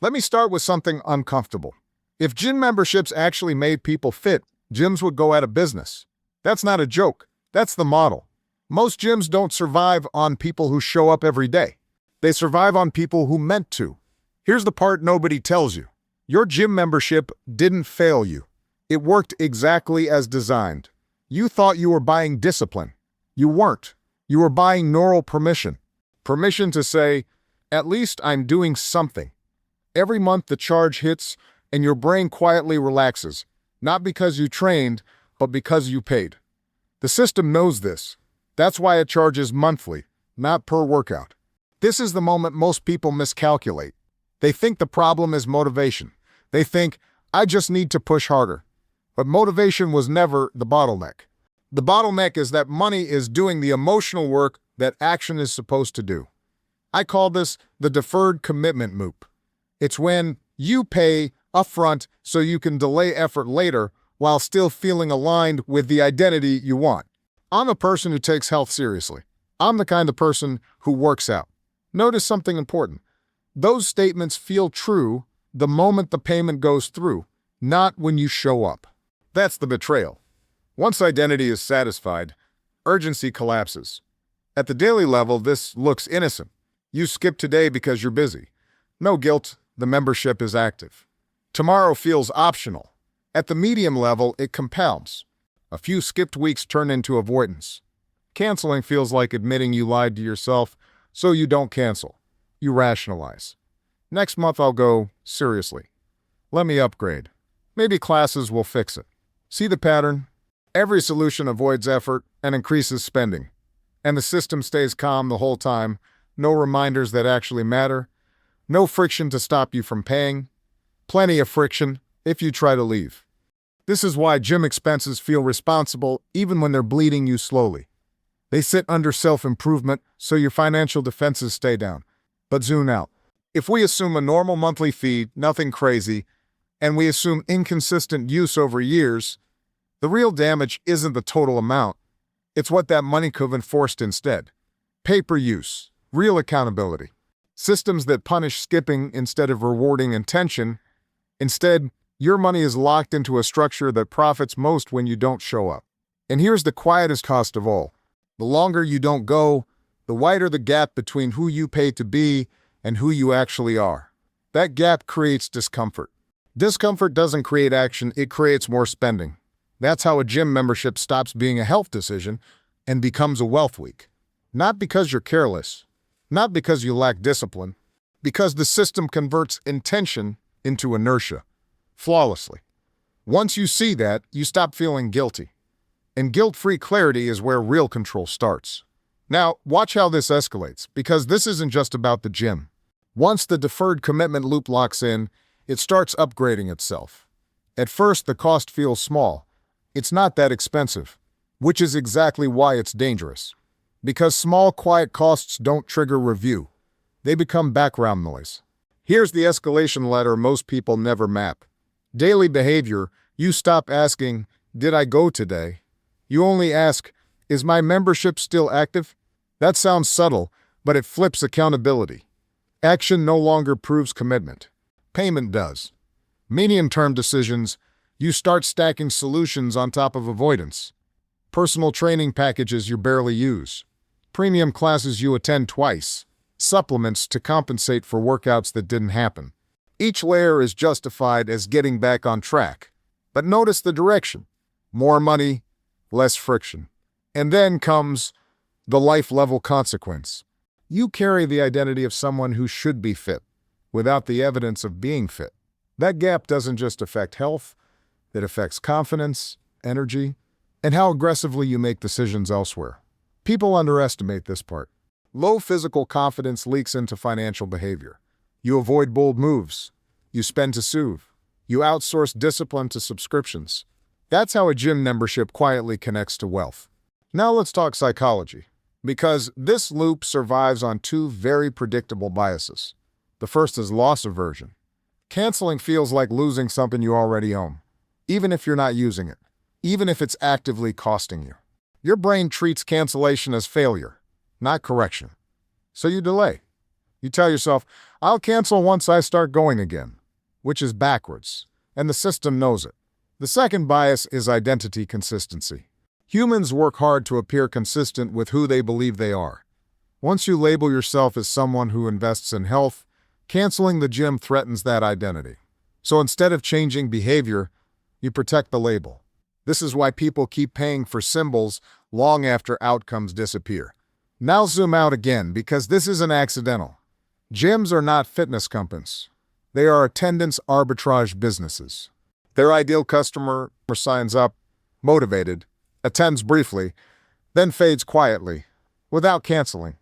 Let me start with something uncomfortable. If gym memberships actually made people fit, gyms would go out of business. That's not a joke. That's the model. Most gyms don't survive on people who show up every day. They survive on people who meant to. Here's the part nobody tells you. Your gym membership didn't fail you. It worked exactly as designed. You thought you were buying discipline. You weren't. You were buying neural permission. Permission to say, at least I'm doing something. Every month the charge hits and your brain quietly relaxes, not because you trained, but because you paid. The system knows this. That's why it charges monthly, not per workout. This is the moment most people miscalculate. They think the problem is motivation. They think, I just need to push harder. But motivation was never the bottleneck. The bottleneck is that money is doing the emotional work that action is supposed to do. I call this the deferred commitment loop. It's when you pay upfront so you can delay effort later while still feeling aligned with the identity you want. I'm a person who takes health seriously. I'm the kind of person who works out. Notice something important. Those statements feel true the moment the payment goes through, not when you show up. That's the betrayal. Once identity is satisfied, urgency collapses. At the daily level, this looks innocent. You skip today because you're busy. No guilt, the membership is active. Tomorrow feels optional. At the medium level, it compounds. A few skipped weeks turn into avoidance. Canceling feels like admitting you lied to yourself, so you don't cancel. You rationalize. Next month I'll go, seriously. Let me upgrade. Maybe classes will fix it. See the pattern? Every solution avoids effort and increases spending. And the system stays calm the whole time. No reminders that actually matter. No friction to stop you from paying. Plenty of friction if you try to leave. This is why gym expenses feel responsible even when they're bleeding you slowly. They sit under self-improvement so your financial defenses stay down. But zoom out. If we assume a normal monthly fee, nothing crazy, and we assume inconsistent use over years, the real damage isn't the total amount. It's what that money could have enforced instead. Pay-per-use, real accountability. Systems that punish skipping instead of rewarding intention. Instead, your money is locked into a structure that profits most when you don't show up. And here's the quietest cost of all. The longer you don't go, the wider the gap between who you pay to be and who you actually are. That gap creates discomfort. Discomfort doesn't create action, it creates more spending. That's how a gym membership stops being a health decision and becomes a wealth week. Not because you're careless, not because you lack discipline, because the system converts intention into inertia, flawlessly. Once you see that, you stop feeling guilty. And guilt-free clarity is where real control starts. Now, watch how this escalates, because this isn't just about the gym. Once the deferred commitment loop locks in, it starts upgrading itself. At first, the cost feels small. It's not that expensive, which is exactly why it's dangerous. Because small, quiet costs don't trigger review. They become background noise. Here's the escalation ladder most people never map. Daily behavior, you stop asking, did I go today? You only ask, is my membership still active? That sounds subtle, but it flips accountability. Action no longer proves commitment. Payment does. Medium-term decisions, you start stacking solutions on top of avoidance. Personal training packages you barely use. Premium classes you attend twice. Supplements to compensate for workouts that didn't happen. Each layer is justified as getting back on track. But notice the direction. More money, less friction. And then comes the life-level consequence. You carry the identity of someone who should be fit, without the evidence of being fit. That gap doesn't just affect health, it affects confidence, energy, and how aggressively you make decisions elsewhere. People underestimate this part. Low physical confidence leaks into financial behavior. You avoid bold moves. You spend to soothe. You outsource discipline to subscriptions. That's how a gym membership quietly connects to wealth. Now let's talk psychology, because this loop survives on two very predictable biases. The first is loss aversion. Canceling feels like losing something you already own, even if you're not using it, even if it's actively costing you. Your brain treats cancellation as failure, not correction. So you delay. You tell yourself, I'll cancel once I start going again, which is backwards, and the system knows it. The second bias is identity consistency. Humans work hard to appear consistent with who they believe they are. Once you label yourself as someone who invests in health, canceling the gym threatens that identity. So instead of changing behavior, you protect the label. This is why people keep paying for symbols long after outcomes disappear. Now zoom out again, because this isn't accidental. Gyms are not fitness companies. They are attendance arbitrage businesses. Their ideal customer signs up, motivated, attends briefly, then fades quietly, without canceling.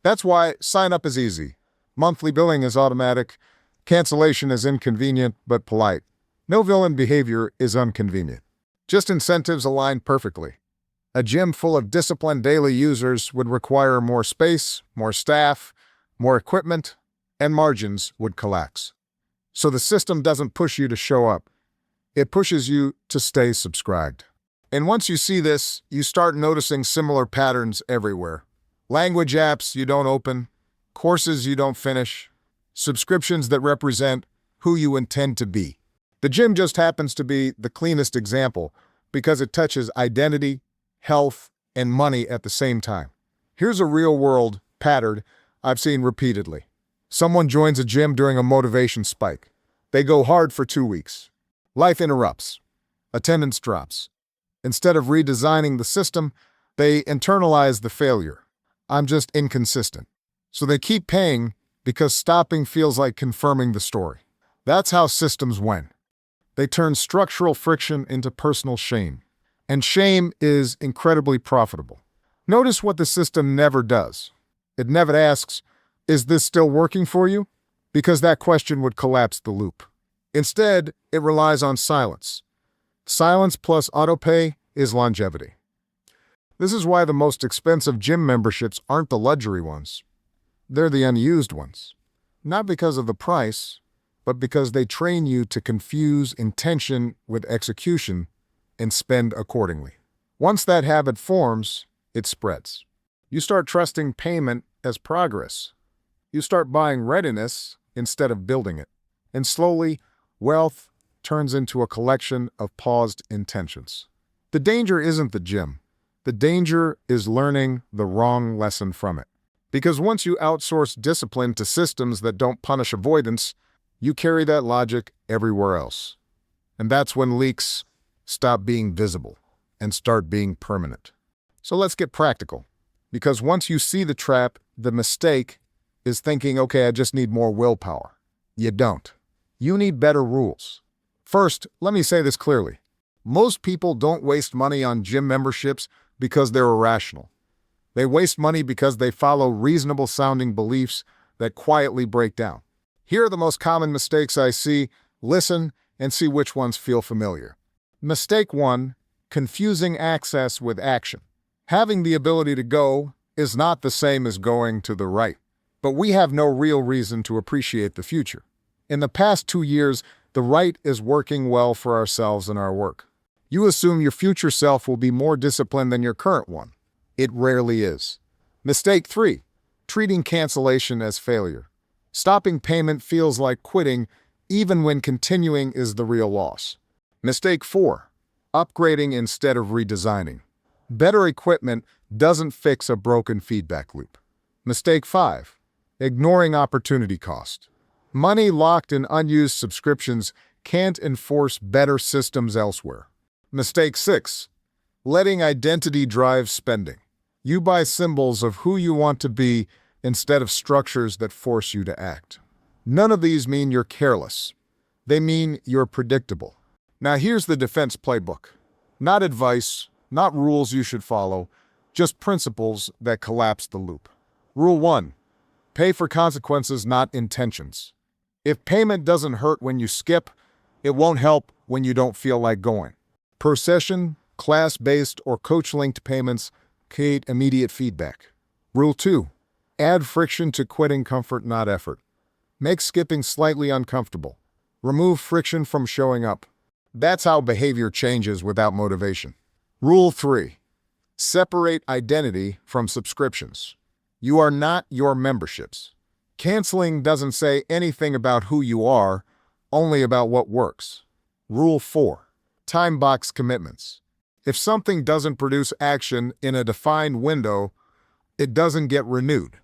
That's why sign-up is easy. Monthly billing is automatic. Cancellation is inconvenient but polite. No villain behavior is inconvenient. Just incentives align perfectly. A gym full of disciplined daily users would require more space, more staff, more equipment, and margins would collapse. So the system doesn't push you to show up. It pushes you to stay subscribed. And once you see this, you start noticing similar patterns everywhere. Language apps you don't open, courses you don't finish, subscriptions that represent who you intend to be. The gym just happens to be the cleanest example because it touches identity, health, and money at the same time. Here's a real-world pattern I've seen repeatedly. Someone joins a gym during a motivation spike. They go hard for 2 weeks. Life interrupts. Attendance drops. Instead of redesigning the system, they internalize the failure. I'm just inconsistent. So they keep paying because stopping feels like confirming the story. That's how systems win. They turn structural friction into personal shame. And shame is incredibly profitable. Notice what the system never does. It never asks, is this still working for you? Because that question would collapse the loop. Instead, it relies on silence. Silence plus autopay is longevity. This is why the most expensive gym memberships aren't the luxury ones. They're the unused ones. Not because of the price, but because they train you to confuse intention with execution and spend accordingly. Once that habit forms, it spreads. You start trusting payment as progress. You start buying readiness instead of building it. And slowly, wealth turns into a collection of paused intentions. The danger isn't the gym. The danger is learning the wrong lesson from it. Because once you outsource discipline to systems that don't punish avoidance, you carry that logic everywhere else. And that's when leaks stop being visible and start being permanent. So let's get practical. Because once you see the trap, the mistake is thinking, okay, I just need more willpower. You don't. You need better rules. First, let me say this clearly. Most people don't waste money on gym memberships because they're irrational. They waste money because they follow reasonable-sounding beliefs that quietly break down. Here are the most common mistakes I see. Listen and see which ones feel familiar. Mistake 1, confusing access with action. Having the ability to go is not the same as going to the right, but we have no real reason to appreciate the future. In the past 2 years, the right is working well for ourselves and our work. You assume your future self will be more disciplined than your current one. It rarely is. Mistake 3, treating cancellation as failure. Stopping payment feels like quitting, even when continuing is the real loss. Mistake 4, upgrading instead of redesigning. Better equipment doesn't fix a broken feedback loop. Mistake 5, ignoring opportunity cost. Money locked in unused subscriptions can't enforce better systems elsewhere. Mistake 6, letting identity drive spending. You buy symbols of who you want to be instead of structures that force you to act. None of these mean you're careless. They mean you're predictable. Now here's the defense playbook. Not advice, not rules you should follow, just principles that collapse the loop. Rule 1, pay for consequences, not intentions. If payment doesn't hurt when you skip, it won't help when you don't feel like going. Per session, class-based, or coach-linked payments create immediate feedback. Rule 2, add friction to quitting, comfort, not effort. Make skipping slightly uncomfortable. Remove friction from showing up. That's how behavior changes without motivation. Rule 3, separate identity from subscriptions. You are not your memberships. Canceling doesn't say anything about who you are, only about what works. Rule 4. Time box commitments. If something doesn't produce action in a defined window, it doesn't get renewed.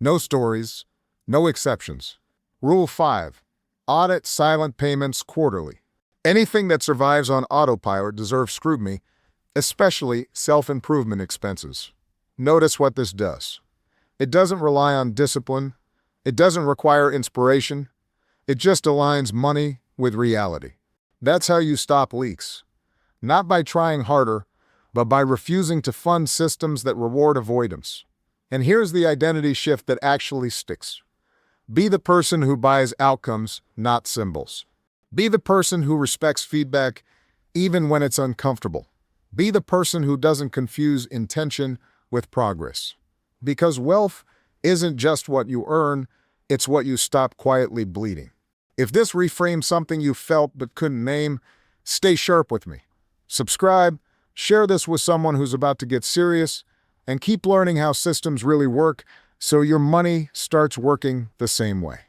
No stories, no exceptions. Rule 5. Audit silent payments quarterly. Anything that survives on autopilot deserves scrutiny, especially self-improvement expenses. Notice what this does. It doesn't rely on discipline. It doesn't require inspiration. It just aligns money with reality. That's how you stop leaks. Not by trying harder, but by refusing to fund systems that reward avoidance. And here's the identity shift that actually sticks. Be the person who buys outcomes, not symbols. Be the person who respects feedback, even when it's uncomfortable. Be the person who doesn't confuse intention with progress. Because wealth isn't just what you earn, it's what you stop quietly bleeding. If this reframes something you felt but couldn't name, stay sharp with me. Subscribe, share this with someone who's about to get serious, and keep learning how systems really work so your money starts working the same way.